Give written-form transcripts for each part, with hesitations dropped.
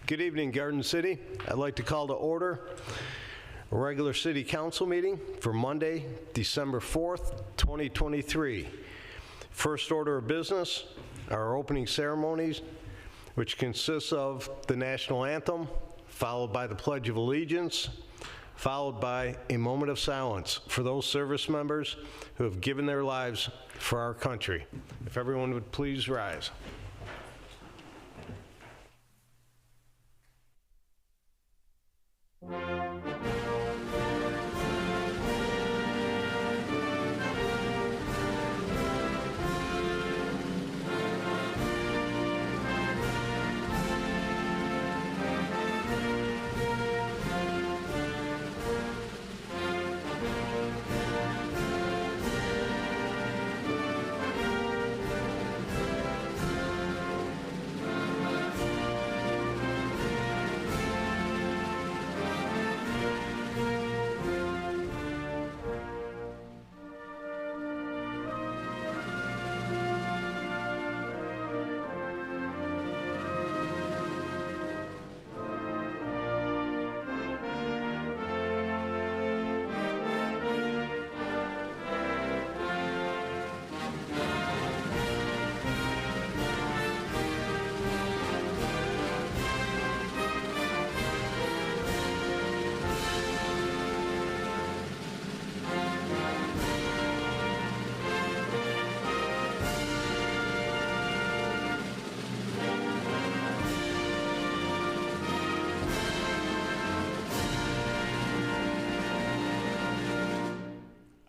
Good evening, Garden City. I'd like to call to order a regular city council meeting for Monday, December 4th, 2023. First order of business, our opening ceremonies, which consists of the national anthem, followed by the Pledge of Allegiance, followed by a moment of silence for those service members who have given their lives for our country. If everyone would please rise.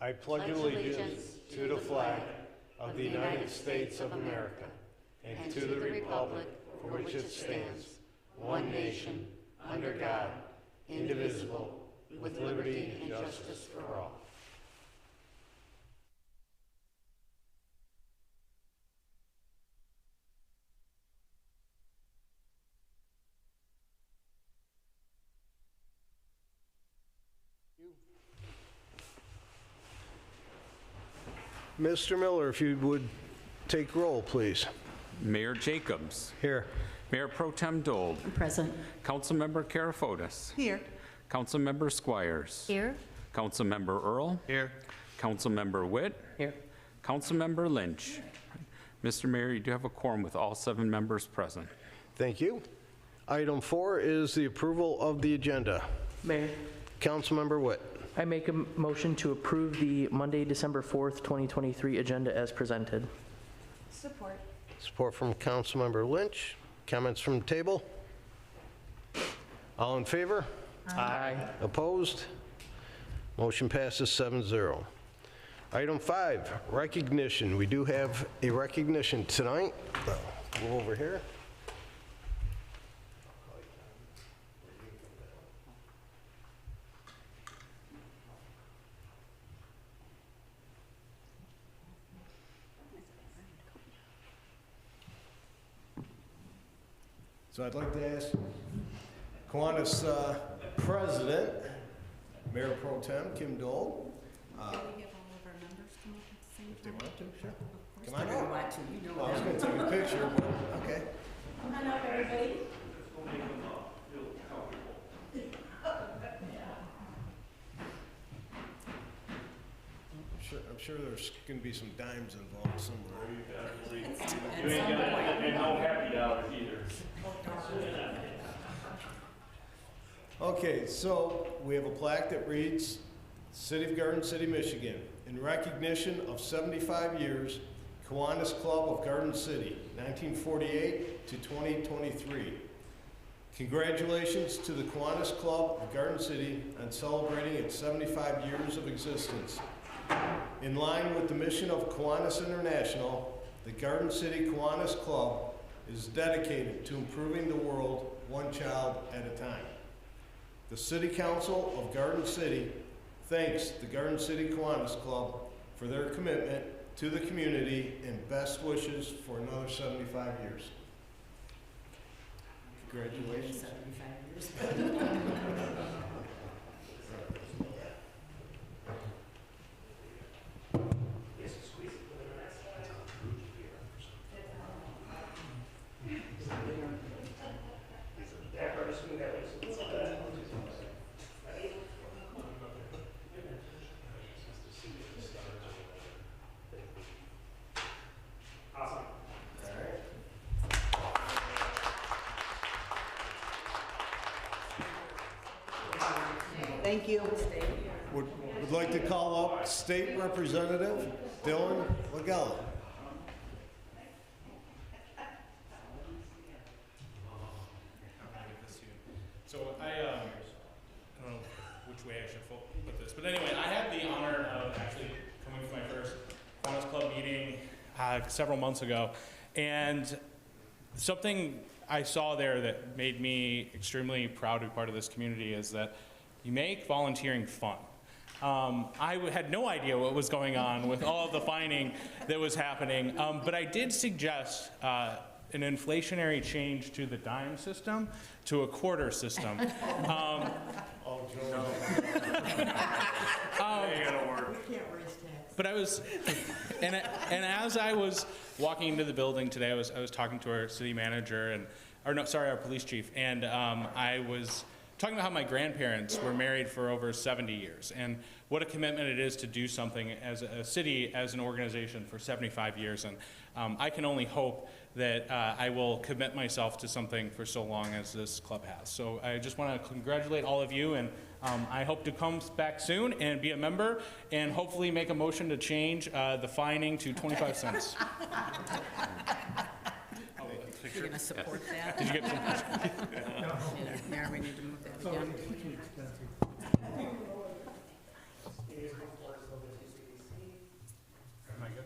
I pledge allegiance to the flag of the United States of America and to the republic for which it stands, one nation, under God, indivisible, with liberty and justice for all. Mr. Miller, if you would take roll, please. Mayor Jacobs. Here. Mayor Pro Tem Dole. Present. Councilmember Karafotis. Here. Councilmember Squires. Here. Councilmember Earl. Here. Councilmember Witt. Here. Councilmember Lynch. Mr. Mayor, you do have a quorum with all 7 members present. Thank you. Item 4 is the approval of the agenda. Mayor, Councilmember Witt. I make a motion to approve the Monday, December 4th, 2023 agenda as presented. Support. Support from Councilmember Lynch. Comments from the table? All in favor? Aye. Opposed? Motion passes 7-0. Item 5, recognition. We do have a recognition tonight. Go over here. So I'd like to ask Kiwanis President, Mayor Pro Tem Kim Dole. Can we have all of our members come up at the same If they time? want to, sure. Of Come course, on they in. want to, you know Well, I was that. going to take a picture, but okay. Come on up, everybody. I'm sure there's going to be some dimes involved somewhere. You ain't got and no happy dollars either. Okay, so we have a plaque that reads, City of Garden City, Michigan, in recognition of 75 years, Kiwanis Club of Garden City, 1948 to 2023. Congratulations to the Kiwanis Club of Garden City on celebrating its 75 years of existence. In line with the mission of Kiwanis International, the Garden City Kiwanis Club is dedicated to improving the world one child at a time. The City Council of Garden City thanks the Garden City Kiwanis Club for their commitment to the community and best wishes for another 75 years. Congratulations. 75 years. Thank you. Would like to call up State Representative Dylan Legella. So I don't know which way I should put this, but anyway, I had the honor of actually coming to my first Kiwanis Club meeting several months ago, and something I saw there that made me extremely proud to be part of this community is that you make volunteering fun. I had no idea what was going on with all of the fining that was happening, but I did suggest an inflationary change to the dime system to a quarter system. But I was, and as I was walking into the building today, I was talking to our city manager our police chief, and I was talking about how my grandparents were married for over 70 years, and what a commitment it is to do something as a city, as an organization for 75 years, and I can only hope that I will commit myself to something for so long as this club has. So I just want to congratulate all of you, and I hope to come back soon and be a member, and hopefully make a motion to change the fining to 25 cents. You're gonna support that? Did you get some? Mayor, we need to move that again. Am I good?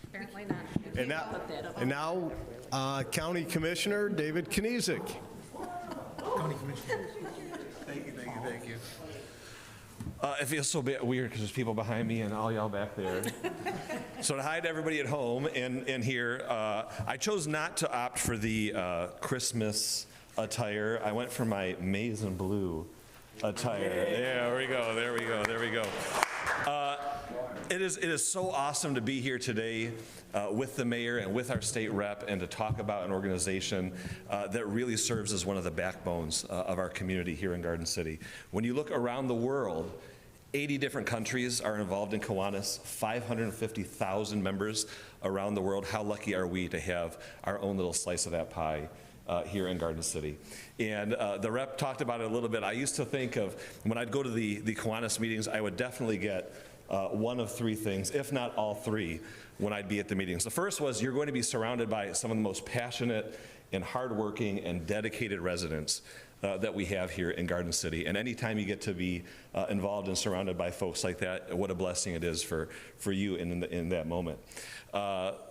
Apparently not. And now, Put that up. and now County Commissioner David Kniezek. Thank you. It feels so weird because there's people behind me and all y'all back there. So to hide everybody at home and here, I chose not to opt for the Christmas attire. I went for my maize and blue attire. There we go. It is so awesome to be here today with the mayor and with our state rep and to talk about an organization that really serves as one of the backbones of our community here in Garden City. When you look around the world, 80 different countries are involved in Kiwanis, 550,000 members around the world. How lucky are we to have our own little slice of that pie here in Garden City. And the rep talked about it a little bit. I used to think of when I'd go to the Kiwanis meetings, I would definitely get one of three things, if not all three, when I'd be at the meetings. The first was you're going to be surrounded by some of the most passionate and hardworking and dedicated residents that we have here in Garden City. And anytime you get to be involved and surrounded by folks like that, what a blessing it is for you in that moment.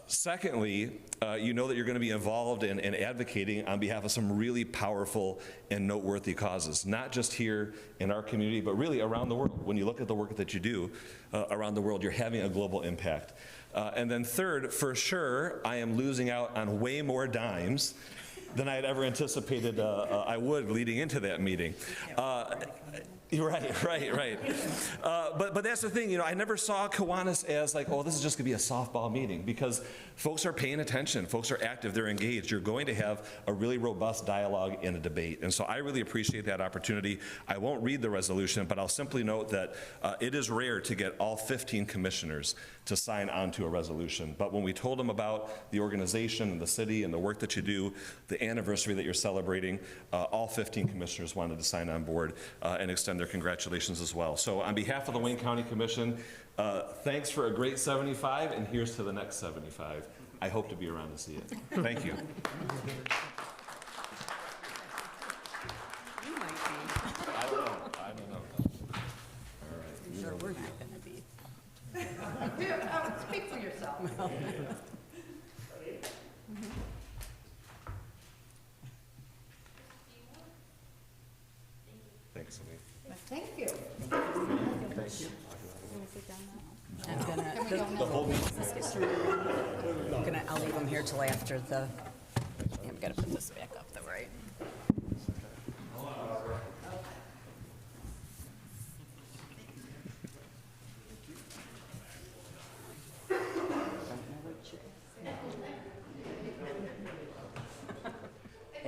Secondly, you know that you're going to be involved in advocating on behalf of some really powerful and noteworthy causes, not just here in our community, but really around the world. When you look at the work that you do around the world, you're having a global impact. And then third, for sure, I am losing out on way more dimes than I had ever anticipated I would leading into that meeting. Right. But that's the thing, you know, I never saw Kiwanis as like, oh, this is just gonna be a softball meeting, because folks are paying attention, folks are active, they're engaged. You're going to have a really robust dialogue and a debate. And so I really appreciate that opportunity. I won't read the resolution, but I'll simply note that it is rare to get all 15 commissioners to sign on to a resolution. But when we told them about the organization and the city and the work that you do, the anniversary that you're celebrating, all 15 commissioners wanted to sign on board and extend their congratulations as well. So on behalf of the Wayne County Commission, thanks for a great 75, and here's to the next 75. I hope to be around to see it. Thank you. You might be. I don't know. All right. I'm sure we're not gonna be. Speak for yourself. Thanks, Amy. Thank you. I'm gonna, I'll leave them here till after the, I'm gonna put this back up though, right?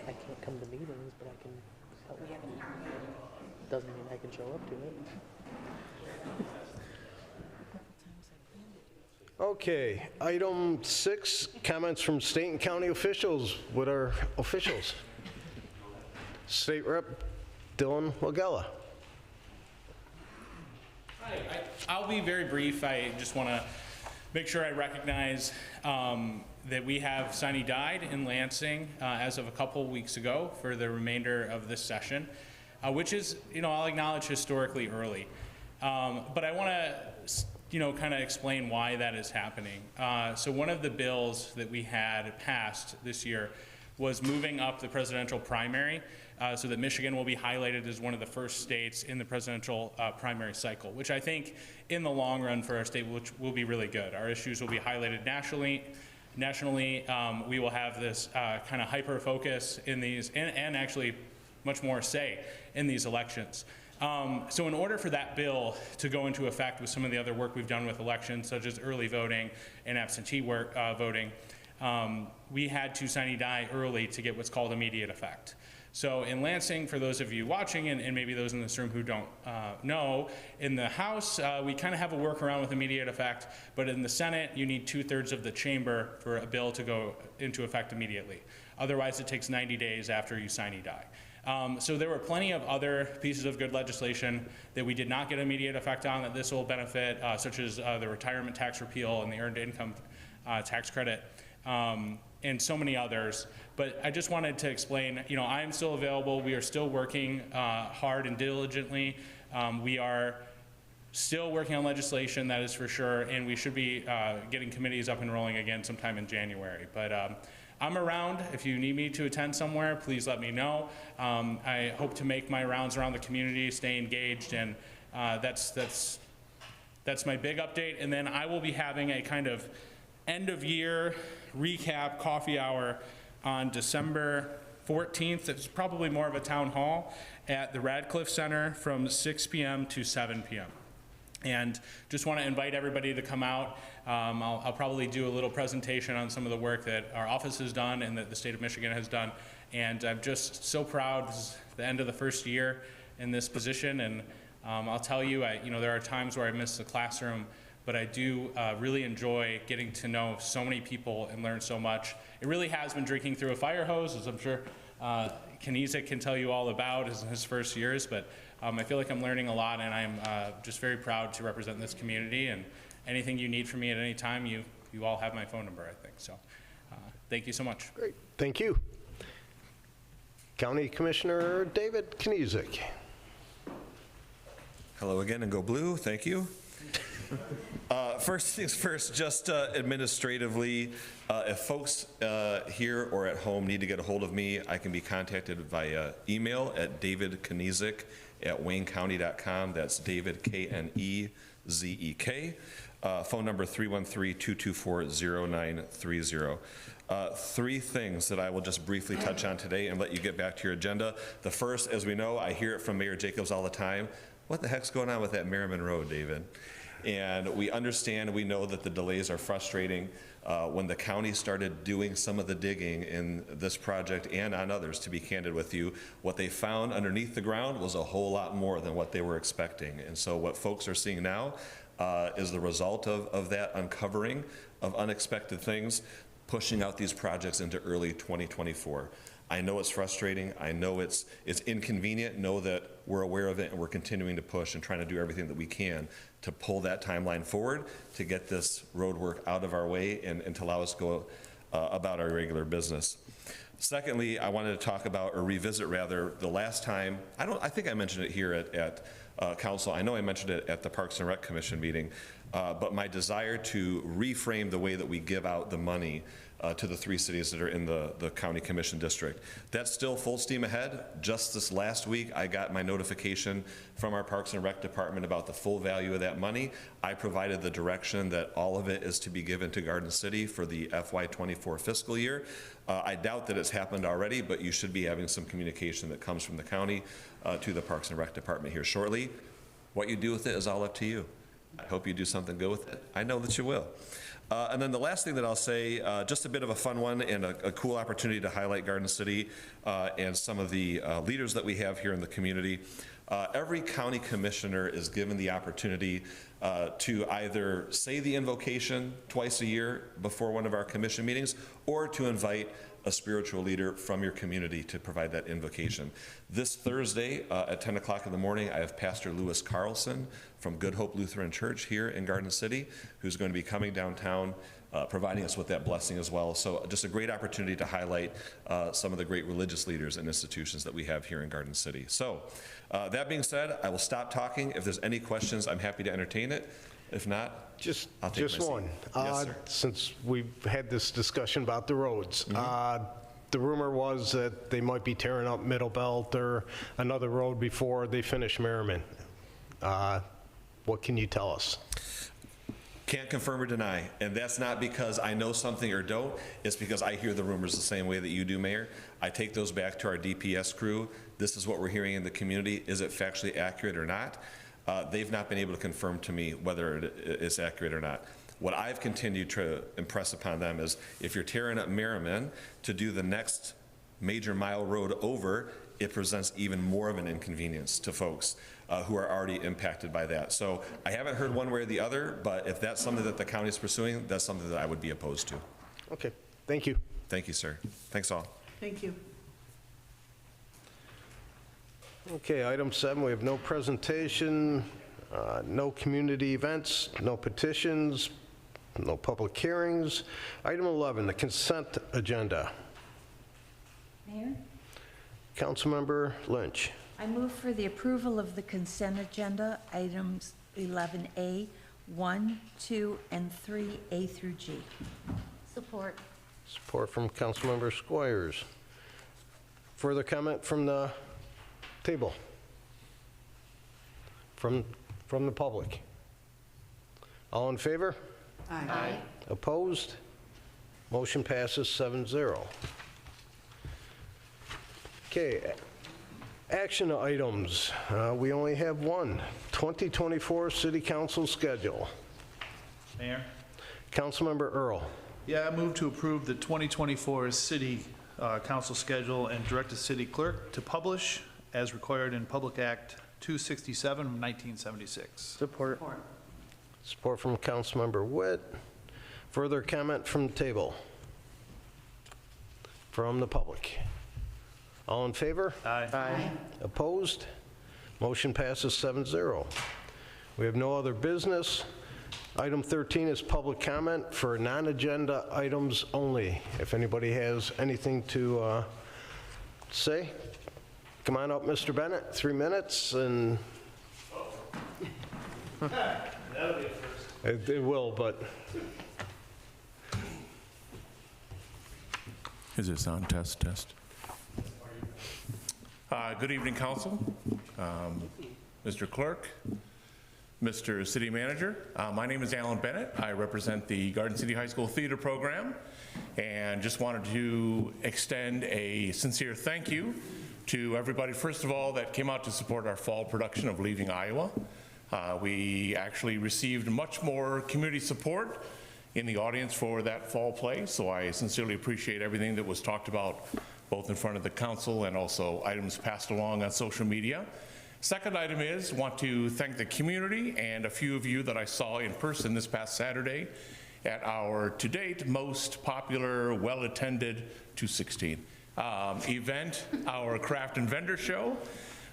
I can't come to meetings, but I can Doesn't mean I can show up to it. Okay, item 6, comments from state and county officials with our officials. State Rep Dylan Wagella. I'll be very brief. I just want to make sure I recognize that we have sine died in Lansing as of a couple weeks ago for the remainder of this session, which is, I'll acknowledge historically early. But I want to, kind of explain why that is happening. So one of the bills that we had passed this year was moving up the presidential primary so that Michigan will be highlighted as one of the first states in the presidential primary cycle, which I think in the long run for our state will be really good. Our issues will be highlighted nationally. We will have this kind of hyper focus in these and actually much more say in these elections. So in order for that bill to go into effect with some of the other work we've done with elections, such as early voting and absentee voting, we had to sine die early to get what's called immediate effect. So in Lansing, for those of you watching and maybe those in this room who don't know, in the House, we kind of have a workaround with immediate effect, but in the Senate, you need 2/3 of the chamber for a bill to go into effect immediately. Otherwise, it takes 90 days after you sine die. So there were plenty of other pieces of good legislation that we did not get immediate effect on that this will benefit, such as the retirement tax repeal and the earned income tax credit, and so many others. But I just wanted to explain, I am still available. We are still working hard and diligently. We are still working on legislation, that is for sure, and we should be getting committees up and rolling again sometime in January. But I'm around. If you need me to attend somewhere, please let me know. I hope to make my rounds around the community, stay engaged, and that's my big update. And then I will be having a kind of end of year recap coffee hour on December 14th. It's probably more of a town hall at the Radcliffe Center from 6 p.m. to 7 p.m. And just want to invite everybody to come out. I'll probably do a little presentation on some of the work that our office has done and that the state of Michigan has done. And I'm just so proud. This is the end of the first year in this position. And I'll tell you, there are times where I miss the classroom, but I do really enjoy getting to know so many people and learn so much. It really has been drinking through a fire hose, as I'm sure Kniezek can tell you all about in his first years, but I feel like I'm learning a lot, and I'm just very proud to represent this community, and anything you need from me at any time, you all have my phone number, I think. So thank you so much. Great, thank you. County Commissioner David Kniezek. Hello again, and go blue. Thank you. First things first, just administratively, if folks here or at home need to get a hold of me, I can be contacted via email at davidkniezek@waynecounty.com. That's David, Knezek. Phone number 313-224-0930. Three things that I will just briefly touch on today and let you get back to your agenda. The first, as we know, I hear it from Mayor Jacobs all the time. What the heck's going on with that Merriman Road, David? And we understand, we know that the delays are frustrating. When the county started doing some of the digging in this project and on others, to be candid with you, what they found underneath the ground was a whole lot more than what they were expecting. And so what folks are seeing now is the result of that uncovering of unexpected things, pushing out these projects into early 2024. I know it's frustrating. I know it's inconvenient. Know that we're aware of it, and we're continuing to push and trying to do everything that we can to pull that timeline forward to get this road work out of our way and to allow us to go about our regular business. Secondly, I wanted to talk about, or revisit rather, the last time, I think I mentioned it here at Council. I know I mentioned it at the Parks and Rec Commission meeting, but my desire to reframe the way that we give out the money to the three cities that are in the county commission district. That's still full steam ahead. Just this last week, I got my notification from our Parks and Rec department about the full value of that money. I provided the direction that all of it is to be given to Garden City for the FY24 fiscal year. I doubt that it's happened already, but you should be having some communication that comes from the county to the Parks and Rec department here shortly. What you do with it is all up to you. I hope you do something good with it. I know that you will. And then the last thing that I'll say, just a bit of a fun one and a cool opportunity to highlight Garden City and some of the leaders that we have here in the community. Every county commissioner is given the opportunity to either say the invocation twice a year before one of our commission meetings, or to invite a spiritual leader from your community to provide that invocation. This Thursday at 10 o'clock in the morning, I have Pastor Lewis Carlson from Good Hope Lutheran Church here in Garden City, who's going to be coming downtown, providing us with that blessing as well. So just a great opportunity to highlight some of the great religious leaders and institutions that we have here in Garden City. So that being said, I will stop talking. If there's any questions, I'm happy to entertain it. If not, I'll take my seat. Just one. Yes, sir. Since we've had this discussion about the roads, the rumor was that they might be tearing up Middle Belt or another road before they finish Merriman. What can you tell us? Can't confirm or deny, and that's not because I know something or don't. It's because I hear the rumors the same way that you do, Mayor. I take those back to our DPS crew. This is what we're hearing in the community. Is it factually accurate or not? They've not been able to confirm to me whether it is accurate or not. What I've continued to impress upon them is if you're tearing up Merriman to do the next major mile road over, it presents even more of an inconvenience to folks who are already impacted by that. So I haven't heard one way or the other, but if that's something that the county is pursuing, that's something that I would be opposed to. Okay, thank you. Thank you, sir. Thanks all. Thank you. Okay, item 7, we have no presentation, no community events, no petitions, no public hearings. Item 11, the consent agenda. Mayor, Councilmember Lynch. I move for the approval of the consent agenda, items 11A, 1, 2, and 3, A through G. Support. Support from Councilmember Squires. Further comment from the table? From the public? All in favor? Aye. Opposed? Motion passes 7-0. Okay, action items. We only have one. 2024 City Council schedule. Mayor? Councilmember Earl. Yeah, I move to approve the 2024 City Council schedule and direct the city clerk to publish as required in Public Act 267 from 1976. Support. Support from Councilmember Witt. Further comment from the table? From the public? All in favor? Aye. Aye. Opposed? Motion passes 7-0. We have no other business. Item 13 is public comment for non-agenda items only. If anybody has anything to say, come on up, Mr. Bennett, 3 minutes, and... That'll be a first. It will, but... Is this on? Test, test. Good evening, Council, Mr. Clerk, Mr. City Manager. My name is Alan Bennett. I represent the Garden City High School Theater Program, and just wanted to extend a sincere thank you to everybody, first of all, that came out to support our fall production of Leaving Iowa. We actually received much more community support in the audience for that fall play, so I sincerely appreciate everything that was talked about both in front of the council and also items passed along on social media. Second item is, want to thank the community and a few of you that I saw in person this past Saturday at our, to date, most popular, well-attended 216 event, our Craft and Vendor Show.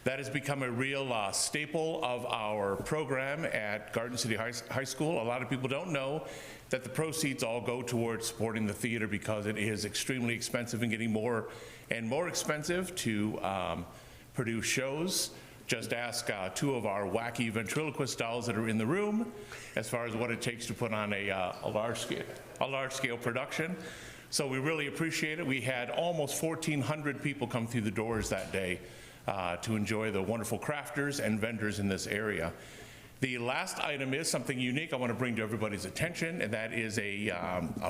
That has become a real staple of our program at Garden City High School. A lot of people don't know that the proceeds all go towards supporting the theater because it is extremely expensive and getting more and more expensive to produce shows. Just ask 2 of our wacky ventriloquist dolls that are in the room as far as what it takes to put on a large-scale production. So we really appreciate it. We had almost 1,400 people come through the doors that day to enjoy the wonderful crafters and vendors in this area. The last item is something unique I want to bring to everybody's attention, and that is a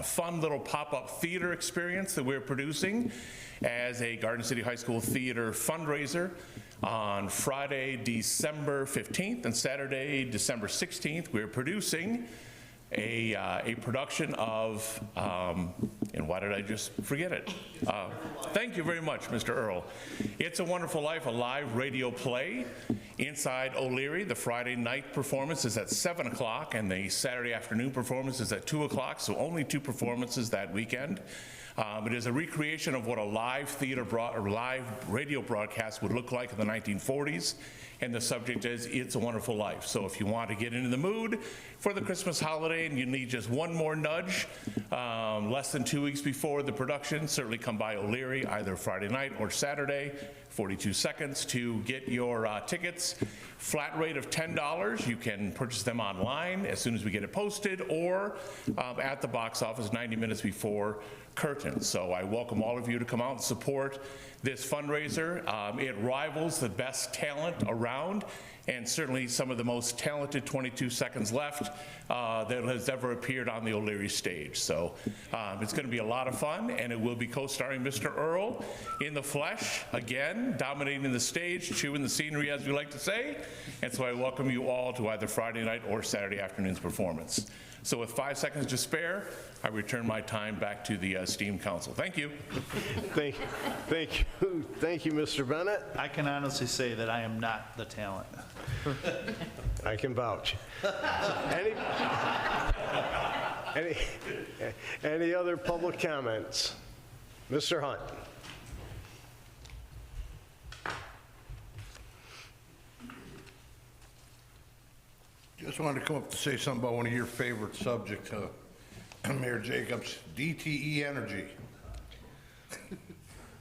fun little pop-up theater experience that we're producing as a Garden City High School theater fundraiser on Friday, December 15th and Saturday, December 16th. We're producing a production of, and why did I just forget it? Thank you very much, Mr. Earl. It's a Wonderful Life, a live radio play inside O'Leary. The Friday night performance is at 7 o'clock, and the Saturday afternoon performance is at 2 o'clock, so only 2 performances that weekend. It is a recreation of what a live theater or live radio broadcast would look like in the 1940s, and the subject is It's a Wonderful Life. So if you want to get into the mood for the Christmas holiday and you need just one more nudge, less than 2 weeks before the production, certainly come by O'Leary either Friday night or Saturday, 42 seconds to get your tickets. Flat rate of $10. You can purchase them online as soon as we get it posted, or at the box office 90 minutes before curtain. So I welcome all of you to come out and support this fundraiser. It rivals the best talent around, and certainly some of the most talented 22 Seconds Left that has ever appeared on the O'Leary stage. So it's going to be a lot of fun, and it will be co-starring Mr. Earl in the flesh, again, dominating the stage, chewing the scenery, as we like to say. And so I welcome you all to either Friday night or Saturday afternoon's performance. So with 5 seconds to spare, I return my time back to the esteemed council. Thank you. Thank you, Mr. Bennett. I can honestly say that I am not the talent. I can vouch. Any other public comments? Mr. Hunt. Just wanted to come up to say something about one of your favorite subjects, Mayor Jacobs, DTE Energy.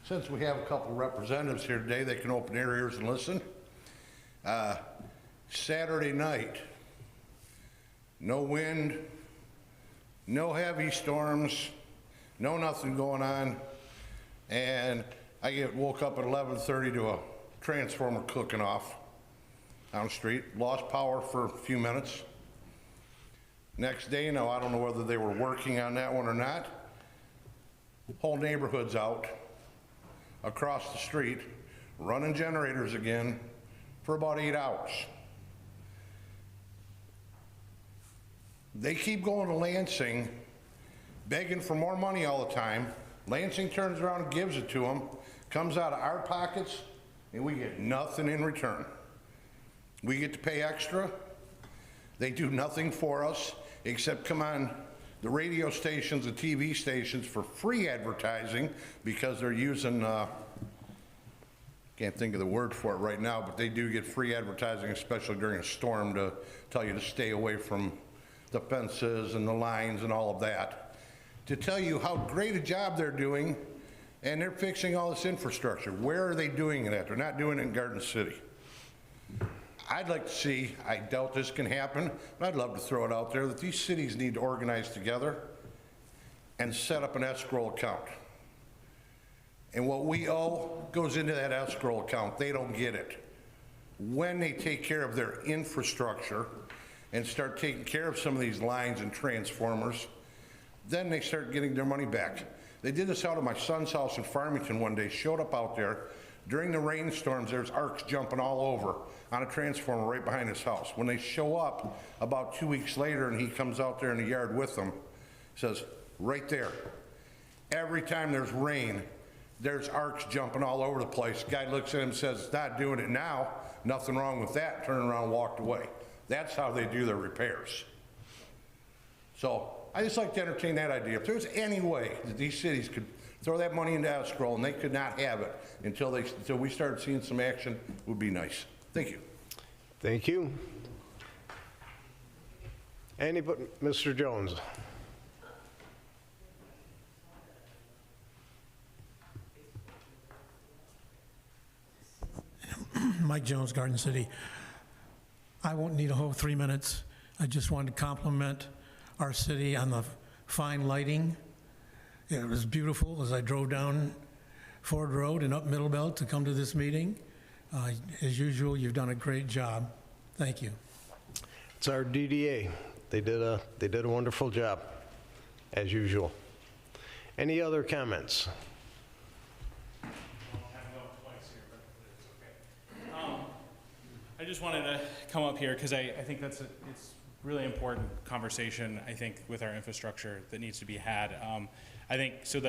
Since we have a couple representatives here today, they can open their ears and listen. Saturday night, no wind, no heavy storms, no nothing going on, and I get woke up at 11:30 to a transformer cooking off down the street, lost power for a few minutes. Next day, now I don't know whether they were working on that one or not. Whole neighborhood's out across the street, running generators again for about 8 hours. They keep going to Lansing, begging for more money all the time. Lansing turns around and gives it to them, comes out of our pockets, and we get nothing in return. We get to pay extra. They do nothing for us except come on the radio stations and TV stations for free advertising because they're using, can't think of the word for it right now, but they do get free advertising, especially during a storm, to tell you to stay away from the fences and the lines and all of that, to tell you how great a job they're doing, and they're fixing all this infrastructure. Where are they doing it at? They're not doing it in Garden City. I'd like to see, I doubt this can happen, but I'd love to throw it out there, that these cities need to organize together and set up an escrow account. And what we owe goes into that escrow account. They don't get it. When they take care of their infrastructure and start taking care of some of these lines and transformers, then they start getting their money back. They did this out of my son's house in Farmington one day, showed up out there. During the rainstorms, there's arcs jumping all over on a transformer right behind his house. When they show up about 2 weeks later and he comes out there in the yard with them, says, right there, every time there's rain, there's arcs jumping all over the place. Guy looks at him and says, it's not doing it now, nothing wrong with that, turned around and walked away. That's how they do their repairs. So I just like to entertain that idea. If there's any way that these cities could throw that money into escrow, and they could not have it until we started seeing some action, would be nice. Thank you. Thank you. Anybody, Mr. Jones? Mike Jones, Garden City. I won't need a whole 3 minutes. I just wanted to compliment our city on the fine lighting. It was beautiful as I drove down Ford Road and up Middle Belt to come to this meeting. As usual, you've done a great job. Thank you. It's our DDA. They did a wonderful job, as usual. Any other comments? I just wanted to come up here because I think it's really important conversation, I think, with our infrastructure that needs to be had. I think, so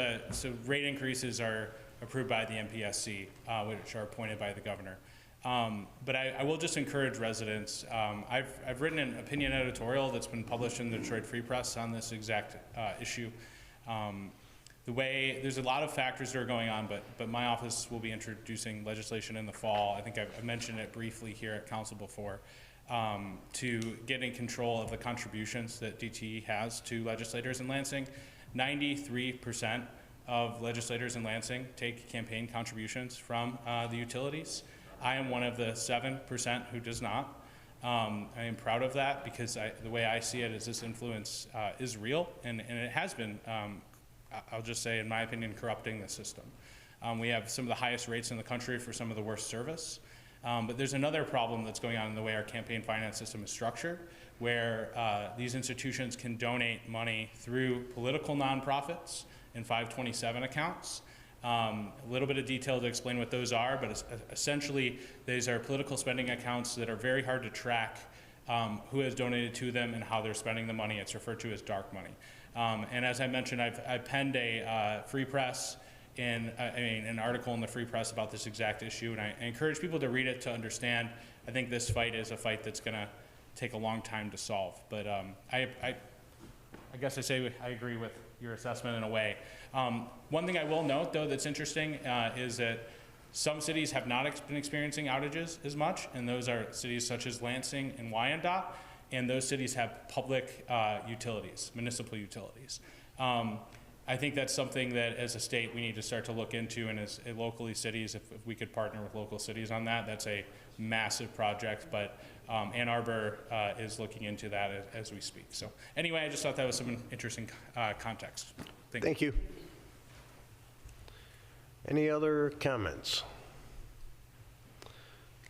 rate increases are approved by the MPSC, which are appointed by the governor. But I will just encourage residents. I've written an opinion editorial that's been published in the Detroit Free Press on this exact issue. There's a lot of factors that are going on, but my office will be introducing legislation in the fall. I think I've mentioned it briefly here at council before, to get in control of the contributions that DTE has to legislators in Lansing. 93% of legislators in Lansing take campaign contributions from the utilities. I am one of the 7% who does not. I am proud of that because the way I see it is this influence is real, and it has been, I'll just say, in my opinion, corrupting the system. We have some of the highest rates in the country for some of the worst service. But there's another problem that's going on in the way our campaign finance system is structured, where these institutions can donate money through political nonprofits in 527 accounts. A little bit of detail to explain what those are, but essentially these are political spending accounts that are very hard to track who has donated to them and how they're spending the money. It's referred to as dark money. And as I mentioned, I've penned a Free Press an article in the Free Press about this exact issue, and I encourage people to read it to understand. I think this fight is a fight that's going to take a long time to solve. But I guess I say I agree with your assessment in a way. One thing I will note, though, that's interesting is that some cities have not been experiencing outages as much, and those are cities such as Lansing and Wyandotte, and those cities have public utilities, municipal utilities. I think that's something that as a state we need to start to look into, and as locally cities, if we could partner with local cities on that, that's a massive project, but Ann Arbor is looking into that as we speak. So anyway, I just thought that was some interesting context. Thank you. Any other comments?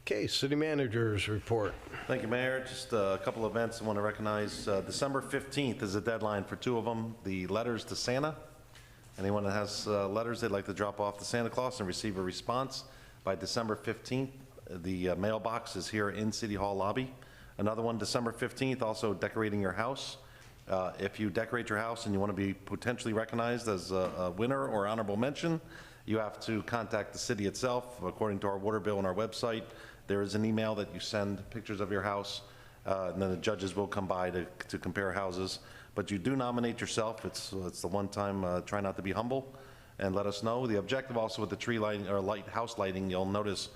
Okay, city managers report. Thank you, Mayor. Just a couple events I want to recognize. December 15th is the deadline for two of them, the letters to Santa. Anyone that has letters they'd like to drop off to Santa Claus and receive a response by December 15th, the mailbox is here in City Hall lobby. Another one, December 15th, also decorating your house. If you decorate your house and you want to be potentially recognized as a winner or honorable mention, you have to contact the city itself. According to our water bill on our website, there is an email that you send pictures of your house, and then the judges will come by to compare houses. But you do nominate yourself. It's the one time, try not to be humble, and let us know. The objective also with the tree lighting, or house lighting, you'll notice,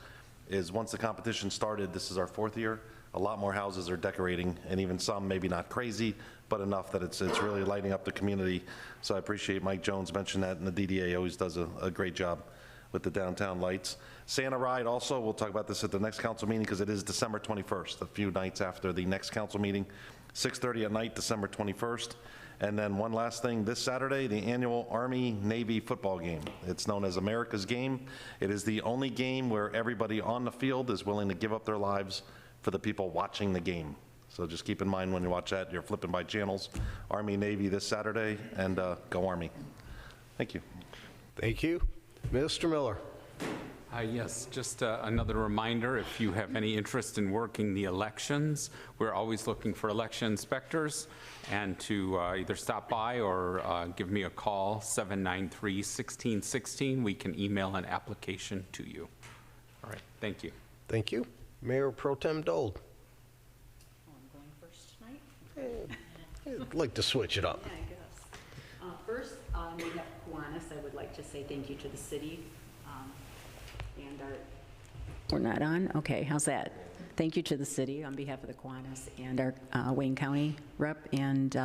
is once the competition started, this is our 4th year, a lot more houses are decorating, and even some maybe not crazy, but enough that it's really lighting up the community. So I appreciate Mike Jones mentioned that, and the DDA always does a great job with the downtown lights. Santa Ride also, we'll talk about this at the next council meeting because it is December 21st, a few nights after the next council meeting, 6:30 at night, December 21st. And then one last thing, this Saturday, the annual Army-Navy football game. It's known as America's Game. It is the only game where everybody on the field is willing to give up their lives for the people watching the game. So just keep in mind when you watch that, you're flipping by channels. Army-Navy this Saturday, and go Army. Thank you. Thank you. Mr. Miller. Yes, just another reminder, if you have any interest in working the elections, we're always looking for election inspectors, and to either stop by or give me a call, 793-1616. We can email an application to you. All right, thank you. Thank you. Mayor Pro Tem Dole. I'm going first tonight? I'd like to switch it up. Yeah, I guess. First, on behalf of Kiwanis, I would like to say thank you to the city and our... We're not on? Okay, how's that? Thank you to the city on behalf of the Kiwanis and our Wayne County rep and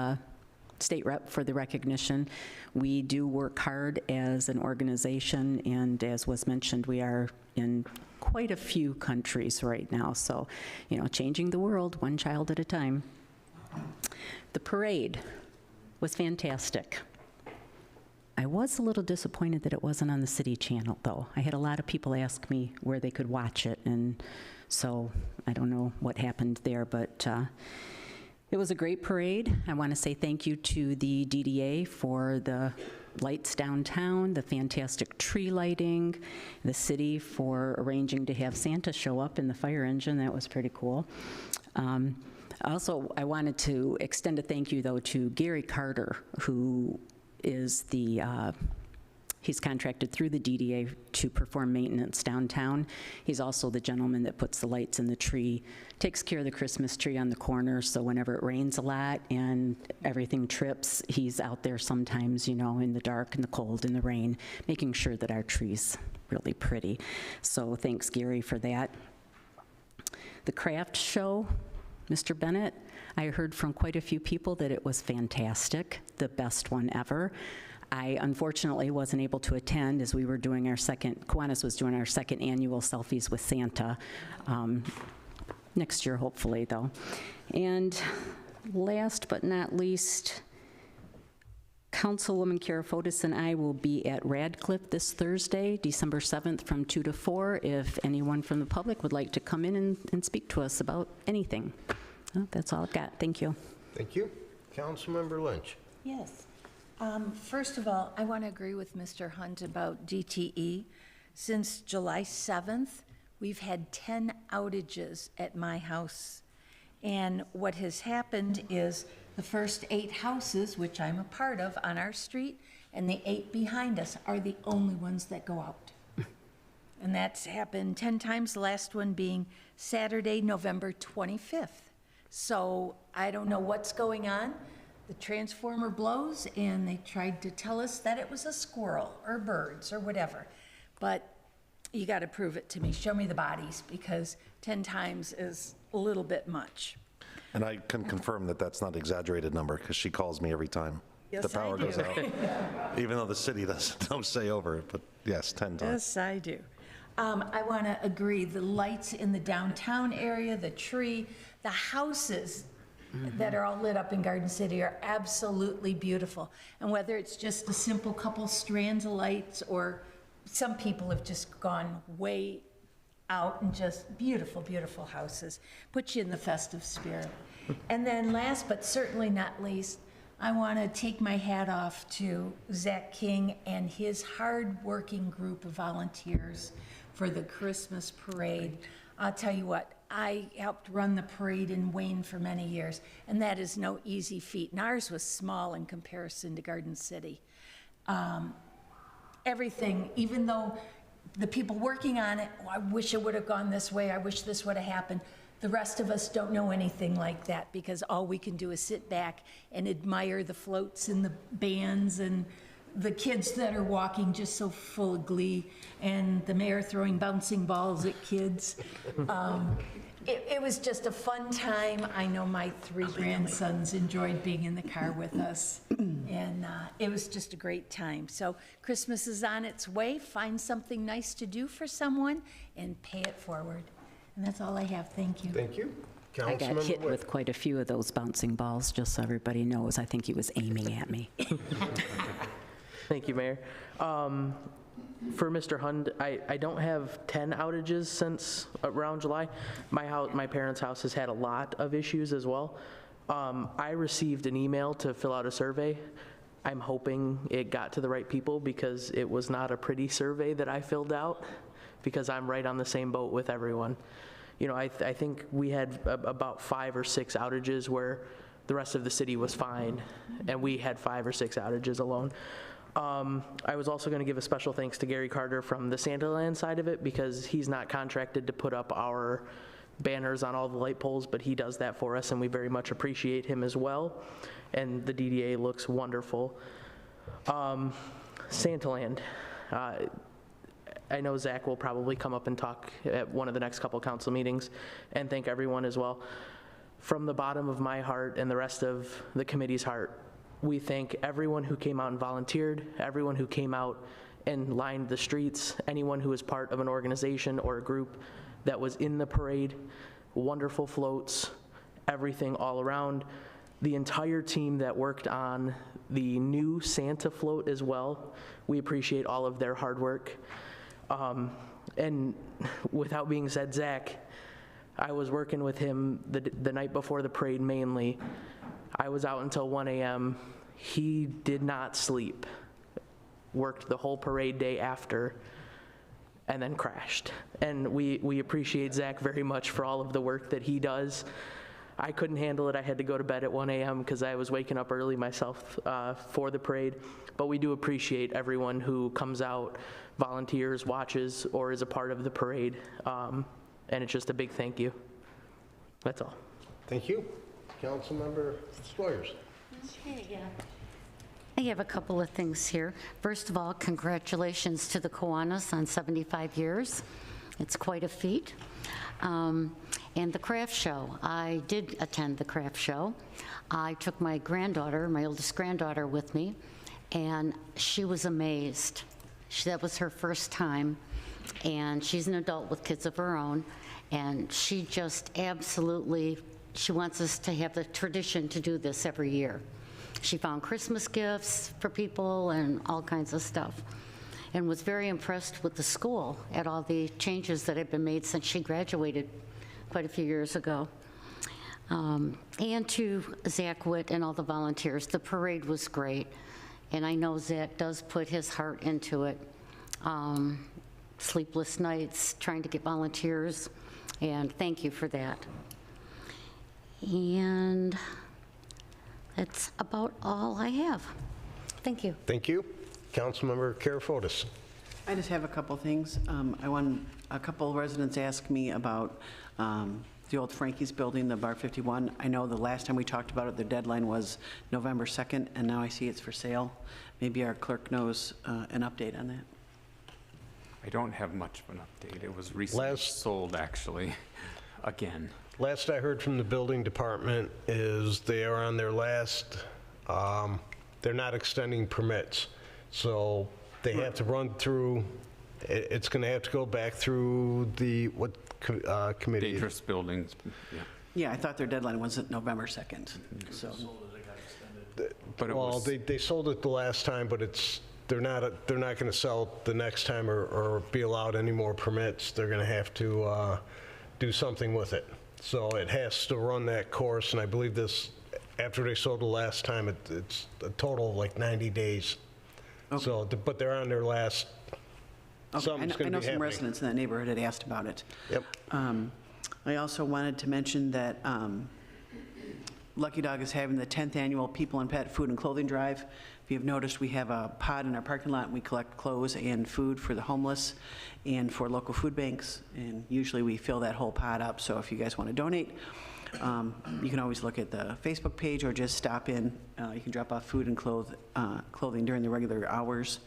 state rep for the recognition. We do work hard as an organization, and as was mentioned, we are in quite a few countries right now. So, you know, changing the world one child at a time. The parade was fantastic. I was a little disappointed that it wasn't on the city channel, though. I had a lot of people ask me where they could watch it, and so I don't know what happened there, but it was a great parade. I want to say thank you to the DDA for the lights downtown, the fantastic tree lighting, the city for arranging to have Santa show up in the fire engine. That was pretty cool. Also, I wanted to extend a thank you, though, to Gary Carter, who is he's contracted through the DDA to perform maintenance downtown. He's also the gentleman that puts the lights in the tree, takes care of the Christmas tree on the corner, so whenever it rains a lot and everything trips, he's out there sometimes, you know, in the dark and the cold and the rain, making sure that our tree's really pretty. So thanks, Gary, for that. The craft show, Mr. Bennett, I heard from quite a few people that it was fantastic, the best one ever. I unfortunately wasn't able to attend as we were doing Kiwanis was doing our second annual Selfies with Santa. Next year, hopefully, though. And last but not least, Councilwoman Kara Fotis and I will be at Radcliffe this Thursday, December 7th from 2 to 4, if anyone from the public would like to come in and speak to us about anything. Well, that's all I've got. Thank you. Thank you. Councilmember Lynch. Yes. First of all, I want to agree with Mr. Hunt about DTE. Since July 7th, we've had 10 outages at my house. And what has happened is the first 8 houses, which I'm a part of on our street, and the 8 behind us are the only ones that go out. And that's happened 10 times, the last one being Saturday, November 25th. So I don't know what's going on. The transformer blows, and they tried to tell us that it was a squirrel or birds or whatever. But you got to prove it to me. Show me the bodies, because 10 times is a little bit much. And I can confirm that that's not an exaggerated number, because she calls me every time Yes, the power I do. goes out. Even though the city don't say over it, but yes, 10 times. Yes, I do. I want to agree, the lights in the downtown area, the tree, the houses that are all lit up in Garden City are absolutely beautiful. And whether it's just a simple couple strands of lights, or some people have just gone way out and just beautiful, beautiful houses, put you in the festive spirit. And then last but certainly not least, I want to take my hat off to Zach King and his hard-working group of volunteers for the Christmas parade. I'll tell you what, I helped run the parade in Wayne for many years, and that is no easy feat. And ours was small in comparison to Garden City. Everything, even though the people working on it, oh, I wish it would have gone this way, I wish this would have happened. The rest of us don't know anything like that, because all we can do is sit back and admire the floats and the bands and the kids that are walking just so full of glee, and the mayor throwing bouncing balls at kids. It was just a fun time. I know my 3 grandsons enjoyed being in the car with us, and it was just a great time. So Christmas is on its way. Find something nice to do for someone and pay it forward. And that's all I have. Thank you. Thank you. I got Councilmember hit Witt. with quite a few of those bouncing balls, just so everybody knows. I think he was aiming at me. Thank you, Mayor. For Mr. Hund, I don't have 10 outages since around July. My parents' house has had a lot of issues as well. I received an email to fill out a survey. I'm hoping it got to the right people, because it was not a pretty survey that I filled out, because I'm right on the same boat with everyone. You know, I think we had about 5 or 6 outages where the rest of the city was fine, and we had 5 or 6 outages alone. I was also going to give a special thanks to Gary Carter from the Santaland side of it, because he's not contracted to put up our banners on all the light poles, but he does that for us, and we very much appreciate him as well. And the DDA looks wonderful. Santaland. I know Zach will probably come up and talk at one of the next couple council meetings, and thank everyone as well. From the bottom of my heart and the rest of the committee's heart, we thank everyone who came out and volunteered, everyone who came out and lined the streets, anyone who was part of an organization or a group that was in the parade, wonderful floats, everything all around. The entire team that worked on the new Santa float as well, we appreciate all of their hard work. And without being said, Zach, I was working with him the night before the parade mainly. I was out until 1 a.m. He did not sleep, worked the whole parade day after, and then crashed. And we appreciate Zach very much for all of the work that he does. I couldn't handle it. I had to go to bed at 1 a.m. because I was waking up early myself for the parade. But we do appreciate everyone who comes out, volunteers, watches, or is a part of the parade. And it's just a big thank you. That's all. Thank you. Councilmember Sawyers. Okay, yeah. I have a couple of things here. First of all, congratulations to the Kiwanis on 75 years. It's quite a feat. And the craft show. I did attend the craft show. I took my granddaughter, my oldest granddaughter, with me, and she was amazed. That was her first time, and she's an adult with kids of her own, and she just absolutely, she wants us to have the tradition to do this every year. She found Christmas gifts for people and all kinds of stuff, and was very impressed with the school at all the changes that have been made since she graduated quite a few years ago. And to Zach Witt and all the volunteers. The parade was great, and I know Zach does put his heart into it. Sleepless nights trying to get volunteers, and thank you for that. And that's about all I have. Thank you. Thank you. Councilmember Karafotis. I just have a couple things. A couple residents asked me about the old Frankie's building, the Bar 51. I know the last time we talked about it, the deadline was November 2nd, and now I see it's for sale. Maybe our clerk knows an update on that. I don't have much of an update. It was recently sold, actually, again. Last I heard from the building department is they are on their last, they're not extending permits. So they have to run through, it's going to have to go back through the, what committee? Dangerous buildings, yeah. Yeah, I thought their deadline was at November 2nd, so. But it Well, was, they sold it the last time, but they're not going to sell it the next time or be allowed any more permits. They're going to have to do something with it. So it has to run that course, and I believe this, after they sold the last time, it's a total of like 90 days. Okay. So, but they're on their last, Okay, something's I going to know be some happening. residents in that neighborhood had asked about it. Yep. I also wanted to mention that Lucky Dog is having the 10th annual People and Pet Food and Clothing Drive. If you've noticed, we have a pod in our parking lot, and we collect clothes and food for the homeless and for local food banks, and usually we fill that whole pod up, so if you guys want to donate, you can always look at the Facebook page or just stop in. You can drop off food and clothing during the regular hours.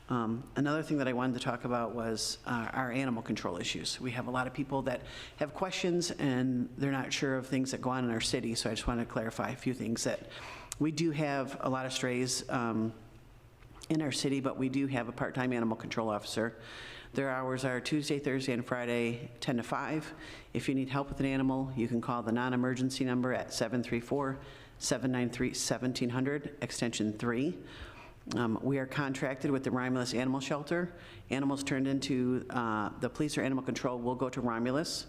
Another thing that I wanted to talk about was our animal control issues. We have a lot of people that have questions and they're not sure of things that go on in our city, so I just wanted to clarify a few things. That we do have a lot of strays in our city, but we do have a part-time animal control officer. Their hours are Tuesday, Thursday, and Friday, 10 to 5. If you need help with an animal, you can call the non-emergency number at 734-793-1700, extension 3. We are contracted with the Romulus Animal Shelter. Animals turned into the police or animal control will go to Romulus.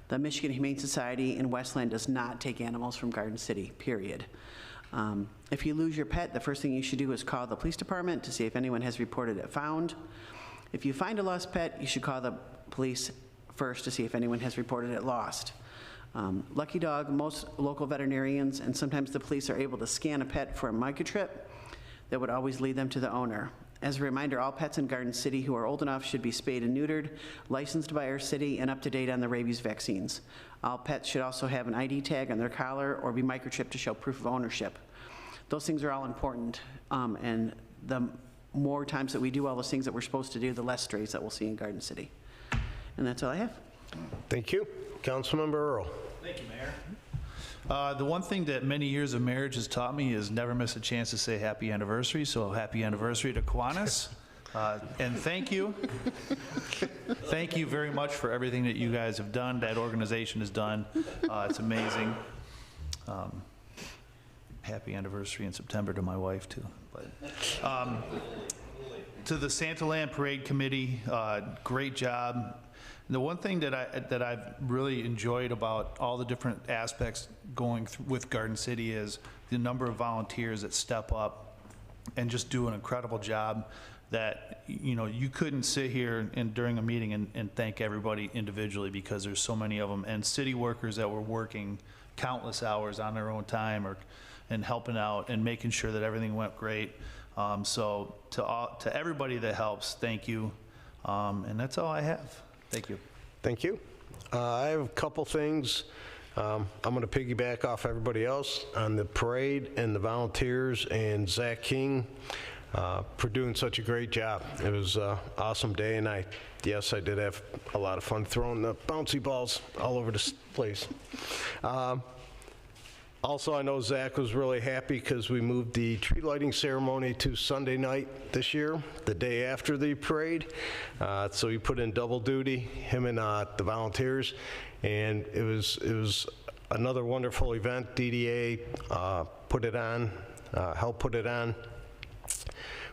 The Michigan Humane Society in Westland does not take animals from Garden City, period. If you lose your pet, the first thing you should do is call the police department to see if anyone has reported it found. If you find a lost pet, you should call the police first to see if anyone has reported it lost. Lucky Dog, most local veterinarians and sometimes the police are able to scan a pet for a microchip that would always lead them to the owner. As a reminder, all pets in Garden City who are old enough should be spayed and neutered, licensed by our city, and up to date on the rabies vaccines. All pets should also have an ID tag on their collar or be microchipped to show proof of ownership. Those things are all important, and the more times that we do all those things that we're supposed to do, the less strays that we'll see in Garden City. And that's all I have. Thank you. Councilmember Earl. Thank you, Mayor. The one thing that many years of marriage has taught me is never miss a chance to say happy anniversary, so happy anniversary to Kiwanis. And thank you. Thank you very much for everything that you guys have done, that organization has done. It's amazing. Happy anniversary in September to my wife, too. But, to the Santaland Parade Committee, great job. The one thing that I've really enjoyed about all the different aspects going with Garden City is the number of volunteers that step up and just do an incredible job. that, you know, you couldn't sit here and during a meeting and thank everybody individually, because there's so many of them, and city workers that were working countless hours on their own time and helping out and making sure that everything went great. So to everybody that helps, thank you. And that's all I have. Thank you. Thank you. I have a couple things. I'm going to piggyback off everybody else on the parade and the volunteers and Zach King for doing such a great job. It was an awesome day, and yes, I did have a lot of fun throwing the bouncy balls all over this place. Also, I know Zach was really happy because we moved the tree lighting ceremony to Sunday night this year, the day after the parade. So he put in double duty, him and the volunteers, and it was another wonderful event. DDA put it on, helped put it on.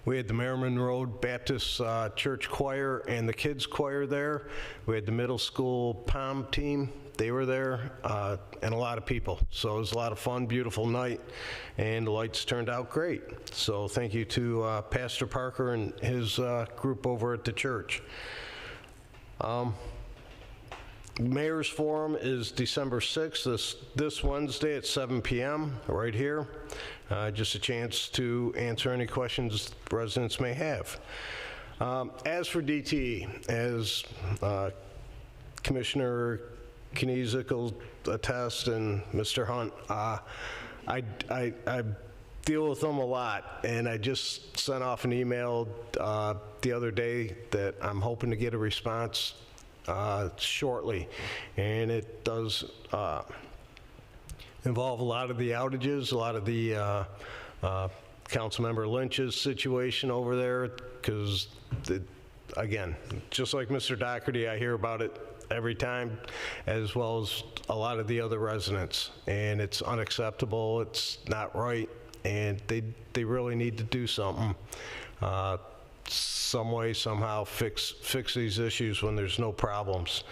We had the Merriman Road Baptist Church Choir and the kids choir there. We had the middle school POM team. They were there, and a lot of people. So it was a lot of fun, beautiful night, and the lights turned out great. So thank you to Pastor Parker and his group over at the church. Mayor's Forum is December 6th, this Wednesday at 7 p.m. right here. Just a chance to answer any questions residents may have. As for DTE, as Commissioner Kniezek will attest, and Mr. Hunt, I deal with them a lot, and I just sent off an email the other day that I'm hoping to get a response shortly, and it does involve a lot of the outages, a lot of the Councilmember Lynch's situation over there, because again, just like Mr. Doherty, I hear about it every time, as well as a lot of the other residents, and it's unacceptable, it's not right, and they really need to do something, some way, somehow fix these issues when there's no problems,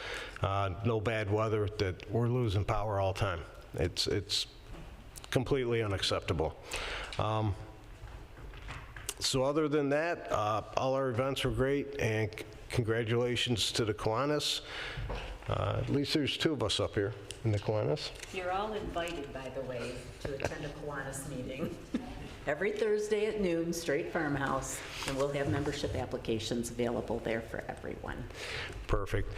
no bad weather, that we're losing power all the time. It's completely unacceptable. So other than that, all our events were great, and congratulations to the Kiwanis. At least there's two of us up here in the Kiwanis. You're all invited, by the way, to attend a Kiwanis meeting. Every Thursday at noon, Straight Farmhouse, and we'll have membership applications available there for everyone. Perfect.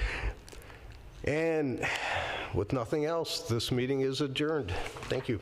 And with nothing else, this meeting is adjourned. Thank you.